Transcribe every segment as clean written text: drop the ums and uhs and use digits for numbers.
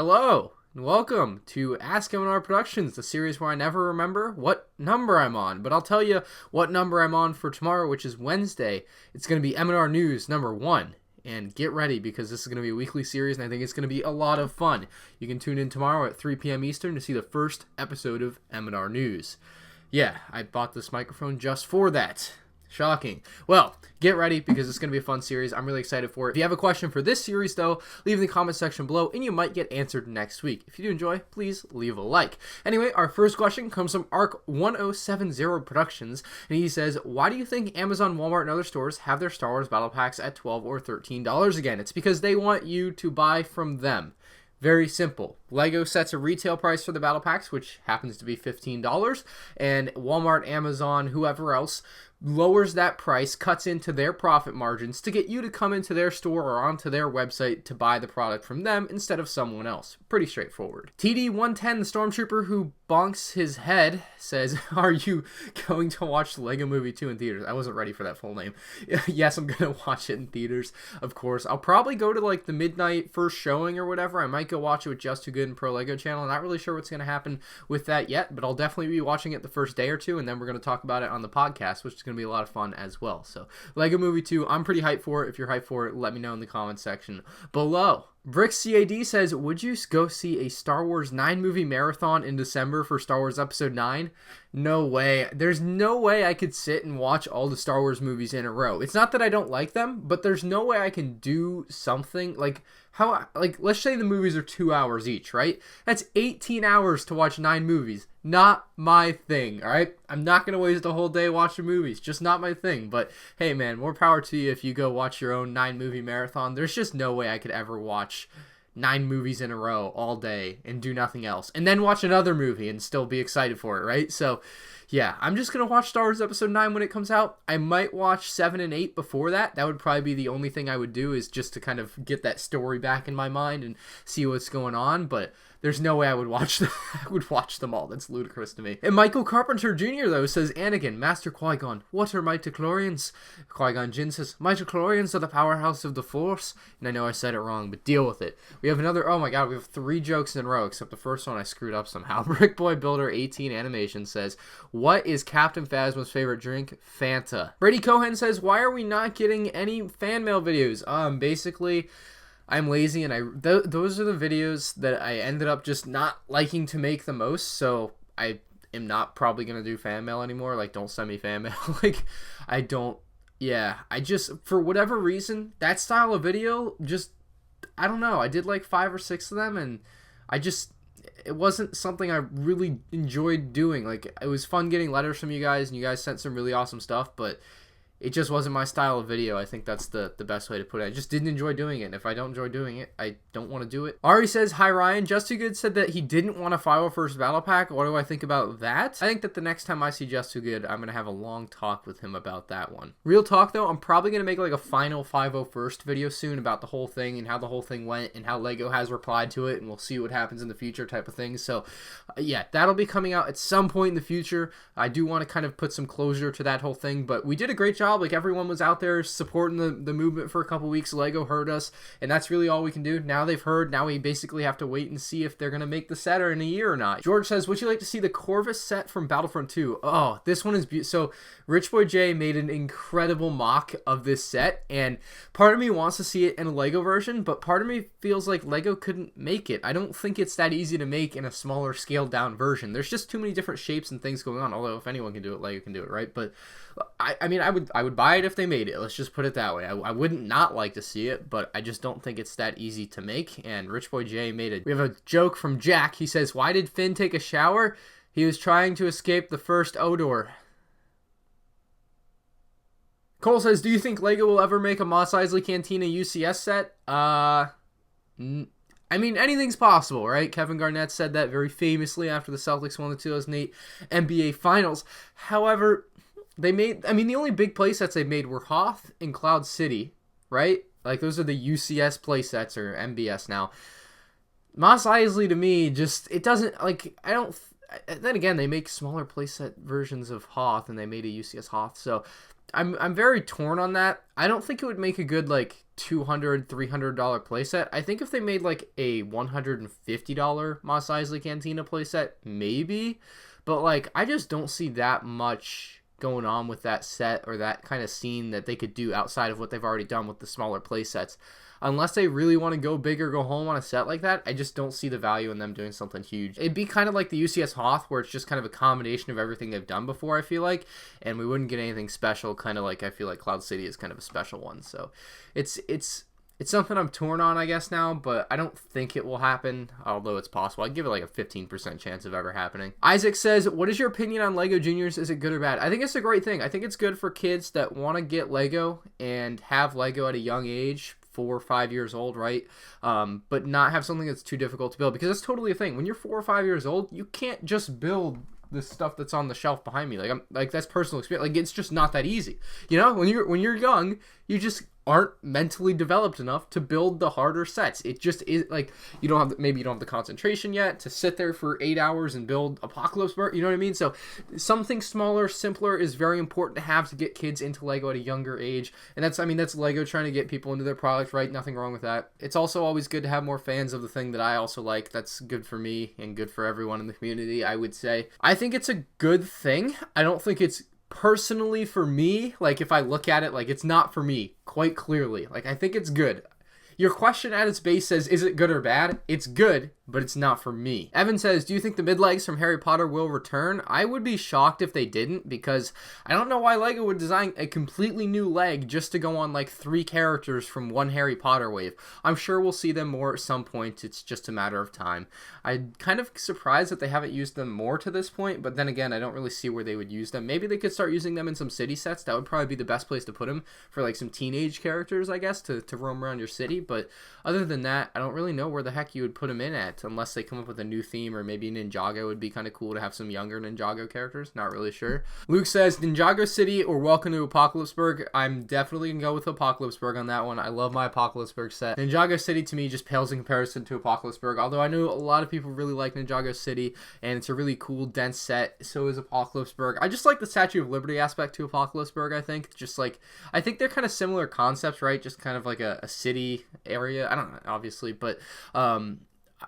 Hello, and welcome to Ask MandRproductions, the series where I never remember what number I'm on, but I'll tell you what number I'm on for tomorrow, which is Wednesday. It's going to be M&R News number 1, and get ready because this is going to be a weekly series, and I think it's going to be a lot of fun. You can tune in tomorrow at 3 p.m. Eastern to see the first episode of M&R News. Yeah, I bought this microphone just for that. Shocking. Well, get ready because it's going to be a fun series. I'm really excited for it. If you have a question for this series, though, leave in the comment section below, and you might get answered next week. If you do enjoy, please leave a like. Anyway, our first question comes from Arc1070 Productions, and he says, why do you think Amazon, Walmart, and other stores have their Star Wars Battle Packs at $12 or $13 again? It's because they want you to buy from them. Very simple. LEGO sets a retail price for the Battle Packs, which happens to be $15, and Walmart, Amazon, whoever else lowers that price, cuts into their profit margins to get you to come into their store or onto their website to buy the product from them instead of someone else. Pretty straightforward. TD110, the Stormtrooper who bonks his head, says, are you going to watch the LEGO Movie 2 in theaters? I wasn't ready for that full name. Yes, I'm going to watch it in theaters, of course. I'll probably go to like the midnight first showing or whatever. I might go watch it with Just Too Good and Pro LEGO channel. I'm not really sure what's going to happen with that yet, but I'll definitely be watching it the first day or two, and then we're going to talk about it on the podcast, which is going to be a lot of fun as well. So LEGO Movie 2, I'm pretty hyped for it. If you're hyped for it, let me know in the comments section below. Brick CAD says, would you go see a Star Wars 9 movie marathon in December for Star Wars Episode 9? No way. There's no way I could sit and watch all the Star Wars movies in a row. It's not that I don't like them, but there's no way I can do something like let's say the movies are 2 hours each, right? That's 18 hours to watch 9 movies. Not my thing, all right? I'm not going to waste a whole day watching movies. Just not my thing. But hey, man, more power to you if you go watch your own 9 movie marathon. There's just no way I could ever watch 9 movies in a row all day and do nothing else. And then watch another movie and still be excited for it, right? So yeah, I'm just going to watch Star Wars Episode 9 when it comes out. I might watch 7 and 8 before that. That would probably be the only thing I would do, is just to kind of get that story back in my mind and see what's going on. But there's no way I would watch them. I would watch them all. That's ludicrous to me. And Michael Carpenter Jr., though, says, Anakin, Master Qui-Gon, what are mitochlorians? Qui-Gon Jinn says, mitochlorians are the powerhouse of the Force. And I know I said it wrong, but deal with it. We have another, oh my god, we have 3 jokes in a row, except the first one I screwed up somehow. Brick Boy Builder 18 Animation says, what is Captain Phasma's favorite drink? Fanta. Brady Cohen says, why are we not getting any fan mail videos? Basically, I'm lazy, and those are the videos that I ended up just not liking to make the most, so I am not probably going to do fan mail anymore. Like, don't send me fan mail. Like, I just, for whatever reason, that style of video, just, I don't know, I did like 5 or 6 of them, and it wasn't something I really enjoyed doing. Like, it was fun getting letters from you guys, and you guys sent some really awesome stuff, but it just wasn't my style of video. I think that's the best way to put it. I just didn't enjoy doing it. And if I don't enjoy doing it, I don't want to do it. Ari says, hi Ryan. Just Too Good said that he didn't want a 501st Battle Pack. What do I think about that? I think that the next time I see Just Too Good, I'm going to have a long talk with him about that one. Real talk though, I'm probably going to make like a final 501st video soon about the whole thing and how the whole thing went and how LEGO has replied to it, and we'll see what happens in the future type of thing. So yeah, that'll be coming out at some point in the future. I do want to kind of put some closure to that whole thing, but we did a great job. Like, everyone was out there supporting the movement for a couple weeks. LEGO heard us, and that's really all we can do. Now they've heard. Now we basically have to wait and see if they're going to make the set in a year or not. George says, would you like to see the Corvus set from Battlefront 2? Oh, this one is beautiful. So Rich Boy J made an incredible mock of this set, and part of me wants to see it in a LEGO version, but part of me feels like LEGO couldn't make it. I don't think it's that easy to make in a smaller scaled down version. There's just too many different shapes and things going on, although if anyone can do it, LEGO can do it, right? But I mean, I would buy it if they made it. Let's just put it that way. I wouldn't not like to see it, but I just don't think it's that easy to make. And Rich Boy J made it. We have a joke from Jack. He says, why did Finn take a shower? He was trying to escape the first odor. Cole says, do you think LEGO will ever make a Mos Eisley Cantina UCS set? I mean, anything's possible, right? Kevin Garnett said that very famously after the Celtics won the 2008 NBA Finals. However, the only big play sets they made were Hoth and Cloud City, right? Like, those are the UCS play sets, or MBS now. Mos Eisley, to me, just, it doesn't, like, I don't, then again, they make smaller playset versions of Hoth, and they made a UCS Hoth, so I'm very torn on that. I don't think it would make a good like $200-$300 playset. I think if they made like a $150 Mos Eisley Cantina playset, maybe. But like I just don't see that much going on with that set or that kind of scene that they could do outside of what they've already done with the smaller playsets. Unless they really want to go big or go home on a set like that, I just don't see the value in them doing something huge. It'd be kind of like the UCS Hoth, where it's just kind of a combination of everything they've done before, I feel like, and we wouldn't get anything special, kind of like I feel like Cloud City is kind of a special one. So it's something I'm torn on, I guess, now, but I don't think it will happen, although it's possible. I'd give it like a 15% chance of ever happening. Isaac says, what is your opinion on LEGO Juniors? Is it good or bad? I think it's a great thing. I think it's good for kids that want to get LEGO and have LEGO at a young age, 4 or 5 years old, right? But not have something that's too difficult to build, because that's totally a thing. When you're 4 or 5 years old, you can't just build the stuff that's on the shelf behind me. Like that's personal experience. Like it's just not that easy. You know, when you're young, you just aren't mentally developed enough to build the harder sets. It just is like you don't have the concentration yet to sit there for 8 hours and build Apocalypse Burst. You know what I mean? So something smaller, simpler is very important to have to get kids into LEGO at a younger age. And that's LEGO trying to get people into their product, right? Nothing wrong with that. It's also always good to have more fans of the thing that I also like. That's good for me and good for everyone in the community, I would say. I think it's a good thing. I don't think it's personally for me, like if I look at it, like it's not for me, quite clearly. Like I think it's good. Your question at its base says, is it good or bad? It's good, but it's not for me. Evan says, do you think the mid-legs from Harry Potter will return? I would be shocked if they didn't, because I don't know why LEGO would design a completely new leg just to go on like 3 characters from one Harry Potter wave. I'm sure we'll see them more at some point. It's just a matter of time. I'm kind of surprised that they haven't used them more to this point, but then again, I don't really see where they would use them. Maybe they could start using them in some city sets. That would probably be the best place to put them for like some teenage characters, I guess, to roam around your city. But other than that, I don't really know where the heck you would put them in at, unless they come up with a new theme, or maybe Ninjago would be kind of cool to have some younger Ninjago characters. Not really sure. Luke says, Ninjago City or Welcome to Apocalypseburg? I'm definitely going to go with Apocalypseburg on that one. I love my Apocalypseburg set. Ninjago City to me just pales in comparison to Apocalypseburg, although I know a lot of people really like Ninjago City, and it's a really cool, dense set. So is Apocalypseburg. I just like the Statue of Liberty aspect to Apocalypseburg, I think. Just like, I think they're kind of similar concepts, right? Just kind of like a city area. I don't know, obviously, but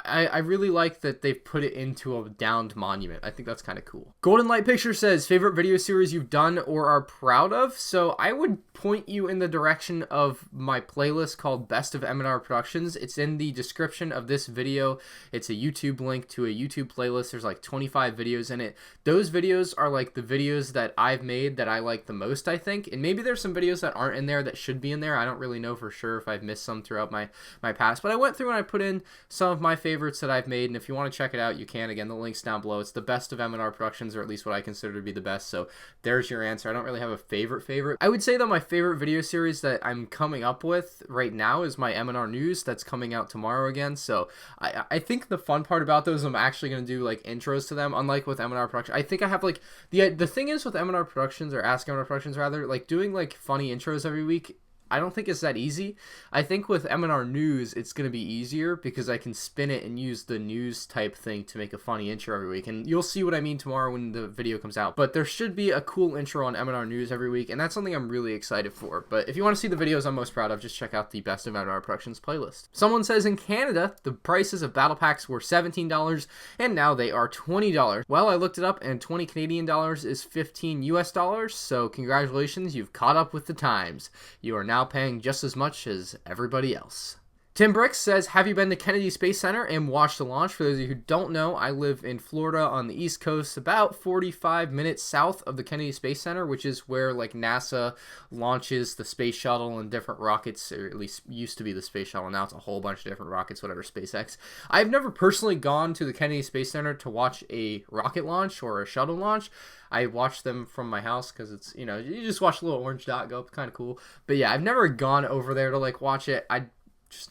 I really like that they've put it into a downed monument. I think that's kind of cool. Golden Light Picture says, favorite video series you've done or are proud of? So I would point you in the direction of my playlist called Best of M&R Productions. It's in the description of this video. It's a YouTube link to a YouTube playlist. There's like 25 videos in it. Those videos are like the videos that I've made that I like the most, I think. And maybe there's some videos that aren't in there that should be in there. I don't really know for sure if I've missed some throughout my past. But I went through and I put in some of my favorites that I've made, and if you want to check it out, you can. Again, the link's down below. It's the best of M&R Productions, or at least what I consider to be the best. So there's your answer. I don't really have a favorite. I would say that my favorite video series that I'm coming up with right now is my M&R News that's coming out tomorrow again. So I think the fun part about those, I'm actually going to do like intros to them, unlike with M&R Productions. I think I have like the thing is with M&R Productions, or Ask M&R Productions rather, like doing like funny intros every week, I don't think it's that easy. I think with M&R News, it's going to be easier because I can spin it and use the news type thing to make a funny intro every week. And you'll see what I mean tomorrow when the video comes out. But there should be a cool intro on M&R News every week, and that's something I'm really excited for. But if you want to see the videos I'm most proud of, just check out the Best of M&R Productions playlist. Someone says in Canada, the prices of battle packs were $17, and now they are $20. Well, I looked it up, and 20 Canadian dollars is 15 US dollars. So congratulations, you've caught up with the times. You are now paying just as much as everybody else. Tim Bricks says, have you been to Kennedy Space Center and watched the launch? For those of you who don't know, I live in Florida on the East Coast, about 45 minutes south of the Kennedy Space Center, which is where like NASA launches the space shuttle and different rockets, or at least used to be the space shuttle. Now it's a whole bunch of different rockets, whatever, SpaceX. I've never personally gone to the Kennedy Space Center to watch a rocket launch or a shuttle launch. I watch them from my house because it's, you know, you just watch the little orange dot go up, kind of cool. But yeah, I've never gone over there to like watch it.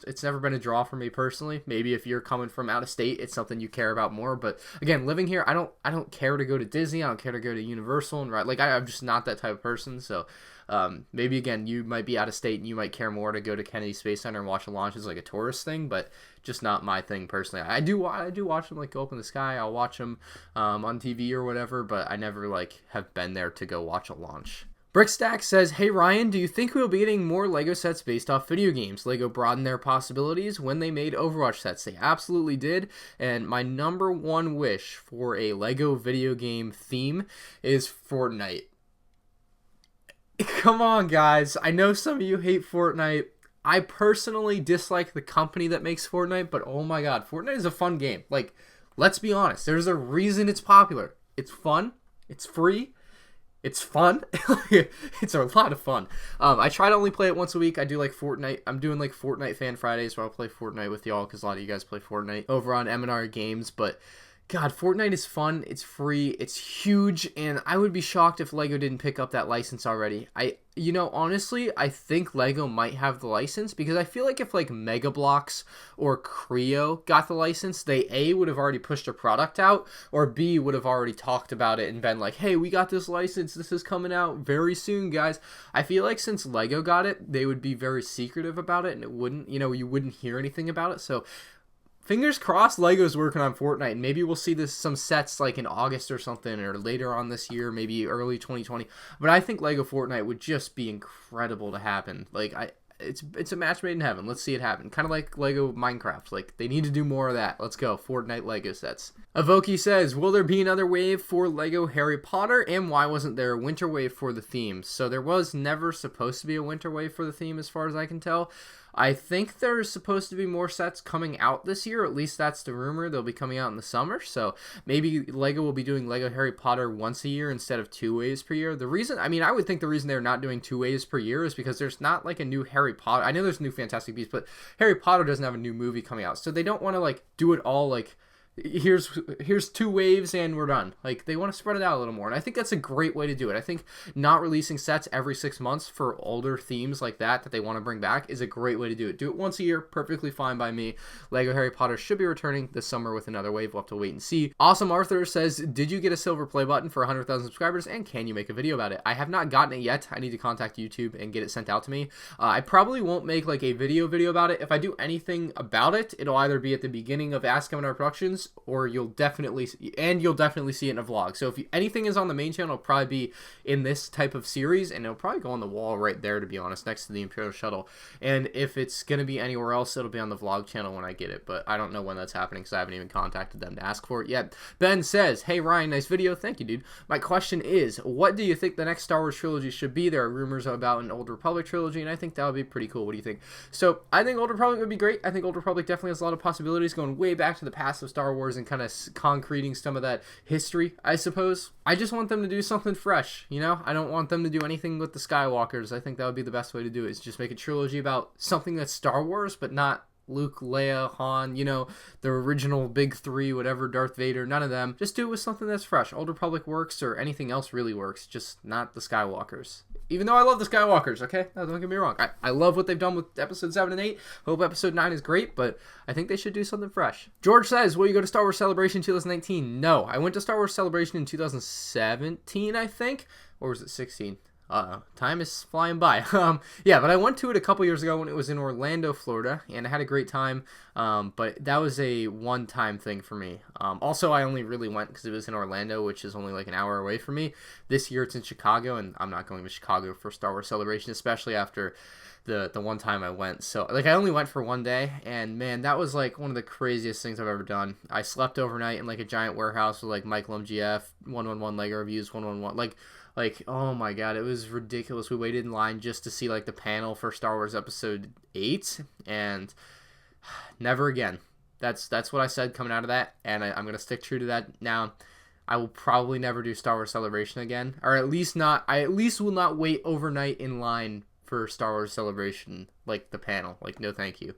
It's never been a draw for me personally. Maybe if you're coming from out of state, it's something you care about more. But again, living here, I don't care to go to Disney. I don't care to go to Universal and ride. Like I'm just not that type of person. So maybe again, you might be out of state and you might care more to go to Kennedy Space Center and watch a launch as like a tourist thing, but just not my thing personally. I do watch them like go up in the sky. I'll watch them on TV or whatever, but I never like have been there to go watch a launch. Brickstack says, hey Ryan, do you think we'll be getting more LEGO sets based off video games? LEGO broadened their possibilities when they made Overwatch sets. They absolutely did, and my number one wish for a LEGO video game theme is Fortnite. Come on, guys. I know some of you hate Fortnite. I personally dislike the company that makes Fortnite, but oh my god, Fortnite is a fun game. Like, let's be honest. There's a reason it's popular. It's fun. It's free. It's fun. It's a lot of fun. I try to only play it once a week. I do like Fortnite. I'm doing like Fortnite Fan Fridays where I'll play Fortnite with y'all because a lot of you guys play Fortnite over on M&R Games. But God, Fortnite is fun. It's free. It's huge, and I would be shocked if LEGO didn't pick up that license already. Honestly, I think LEGO might have the license because I feel like if like Mega Bloks or Creo got the license, they A, would have already pushed a product out, or B, would have already talked about it and been like, hey, we got this license. This is coming out very soon, guys. I feel like since LEGO got it, they would be very secretive about it, and it wouldn't, you wouldn't hear anything about it. So fingers crossed LEGO's working on Fortnite, and maybe we'll see some sets like in August or something, or later on this year, maybe early 2020. But I think LEGO Fortnite would just be incredible to happen. Like, it's a match made in heaven. Let's see it happen. Kind of like LEGO Minecraft. Like, they need to do more of that. Let's go. Fortnite LEGO sets. Avoki says, will there be another wave for LEGO Harry Potter, and why wasn't there a winter wave for the theme? So there was never supposed to be a winter wave for the theme as far as I can tell. I think there's supposed to be more sets coming out this year. At least that's the rumor. They'll be coming out in the summer. So maybe LEGO will be doing LEGO Harry Potter once a year instead of 2 waves per year. The reason, I would think the reason they're not doing 2 waves per year is because there's not like a new Harry Potter. I know there's a new Fantastic Beasts, but Harry Potter doesn't have a new movie coming out. So they don't want to like do it all like, here's 2 waves and we're done. Like, they want to spread it out a little more, and I think that's a great way to do it. I think not releasing sets every 6 months for older themes like that they want to bring back is a great way to do it. Do it once a year, perfectly fine by me. LEGO Harry Potter should be returning this summer with another wave. We'll have to wait and see. Awesome Arthur says, did you get a silver play button for 100,000 subscribers, and can you make a video about it? I have not gotten it yet. I need to contact YouTube and get it sent out to me. I probably won't make like a video about it. If I do anything about it, it'll either be at the beginning of Ask MandRproductions, or you'll definitely see it in a vlog. So if anything is on the main channel, it'll probably be in this type of series, and it'll probably go on the wall right there, to be honest, next to the Imperial Shuttle. And if it's going to be anywhere else, it'll be on the vlog channel when I get it, but I don't know when that's happening because I haven't even contacted them to ask for it yet. Ben says, hey Ryan, nice video. Thank you, dude. My question is, what do you think the next Star Wars trilogy should be? There are rumors about an Old Republic trilogy, and I think that would be pretty cool. What do you think? So I think Old Republic would be great. I think Old Republic definitely has a lot of possibilities, going way back to the past of Star Wars and kind of concreting some of that history, I suppose. I just want them to do something fresh, I don't want them to do anything with the Skywalkers. I think that would be the best way to do it, is just make a trilogy about something that's Star Wars, but not Luke, Leia, Han, the original big 3, whatever, Darth Vader, none of them. Just do it with something that's fresh. Old Republic works, or anything else really works, just not the Skywalkers. Even though I love the Skywalkers, okay? No, don't get me wrong. I love what they've done with Episode 7 and 8. Hope Episode 9 is great, but I think they should do something fresh. George says, will you go to Star Wars Celebration 2019? No. I went to Star Wars Celebration in 2017, I think. Or was it 16? Time is flying by. Yeah, but I went to it a couple years ago when it was in Orlando, Florida, and I had a great time. But that was a one-time thing for me. Also, I only really went because it was in Orlando, which is only like an hour away from me. This year it's in Chicago, and I'm not going to Chicago for Star Wars Celebration, especially after the one time I went. So, like, I only went for one day, and man, that was like one of the craziest things I've ever done. I slept overnight in like a giant warehouse with like Michael MGF, 111 LEGO Reviews, 111, like, oh my god, it was ridiculous. We waited in line just to see, like, the panel for Star Wars Episode 8, and never again. That's what I said coming out of that, and I'm going to stick true to that now. I will probably never do Star Wars Celebration again, or at least will not wait overnight in line for Star Wars Celebration, like the panel. Like, no thank you.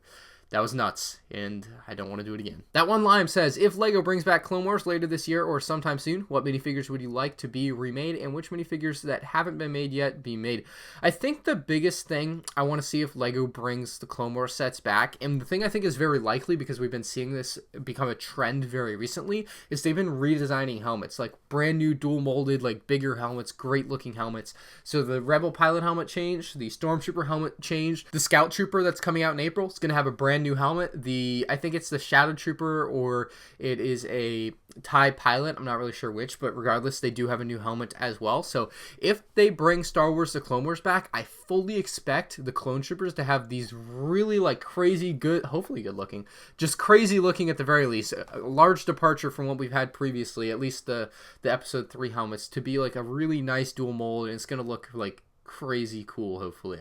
That was nuts, and I don't want to do it again. That one Lime says, if LEGO brings back Clone Wars later this year or sometime soon, what minifigures would you like to be remade, and which minifigures that haven't been made yet be made? I think the biggest thing I want to see if LEGO brings the Clone Wars sets back, and the thing I think is very likely because we've been seeing this become a trend very recently, is they've been redesigning helmets, like brand new dual molded, like bigger helmets, great looking helmets. So the Rebel pilot helmet changed, the Stormtrooper helmet changed, the Scout Trooper that's coming out in April is going to have a brand brand new helmet. I think it's the Shadow Trooper, or it is a TIE Pilot. I'm not really sure which, but regardless, they do have a new helmet as well. So if they bring Star Wars The Clone Wars back, I fully expect the Clone Troopers to have these really like crazy good, hopefully good looking, just crazy looking at the very least. A large departure from what we've had previously, at least the Episode 3 helmets, to be like a really nice dual mold, and it's going to look like crazy cool. Hopefully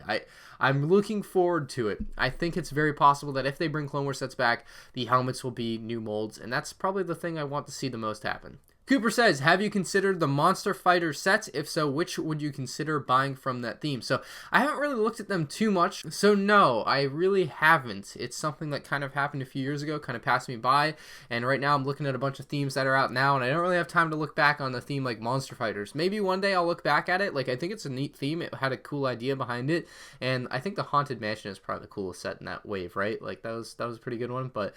I'm looking forward to it. I think it's very possible that if they bring Clone Wars sets back, the helmets will be new molds, and that's probably the thing I want to see the most happen. Cooper says, have you considered the Monster Fighter sets? If so, which would you consider buying from that theme? So I haven't really looked at them too much. So no, I really haven't. It's something that kind of happened a few years ago, kind of passed me by. And right now I'm looking at a bunch of themes that are out now, and I don't really have time to look back on the theme like Monster Fighters. Maybe one day I'll look back at it. Like, I think it's a neat theme. It had a cool idea behind it. And I think the Haunted Mansion is probably the coolest set in that wave, right? Like, that was a pretty good one. But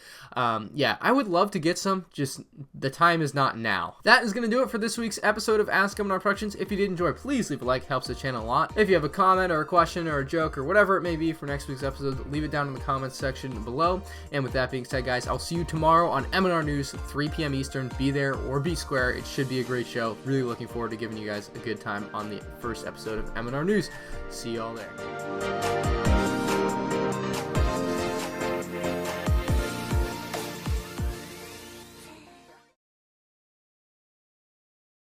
yeah, I would love to get some. Just the time is not now. That is going to do it for this week's episode of Ask MandRproductions. If you did enjoy, please leave a like. Helps the channel a lot. If you have a comment or a question or a joke or whatever it may be for next week's episode, leave it down in the comments section below. And with that being said, guys, I'll see you tomorrow on M&R News, 3 p.m. Eastern. Be there or be square. It should be a great show. Really looking forward to giving you guys a good time on the first episode of M&R News. See y'all there.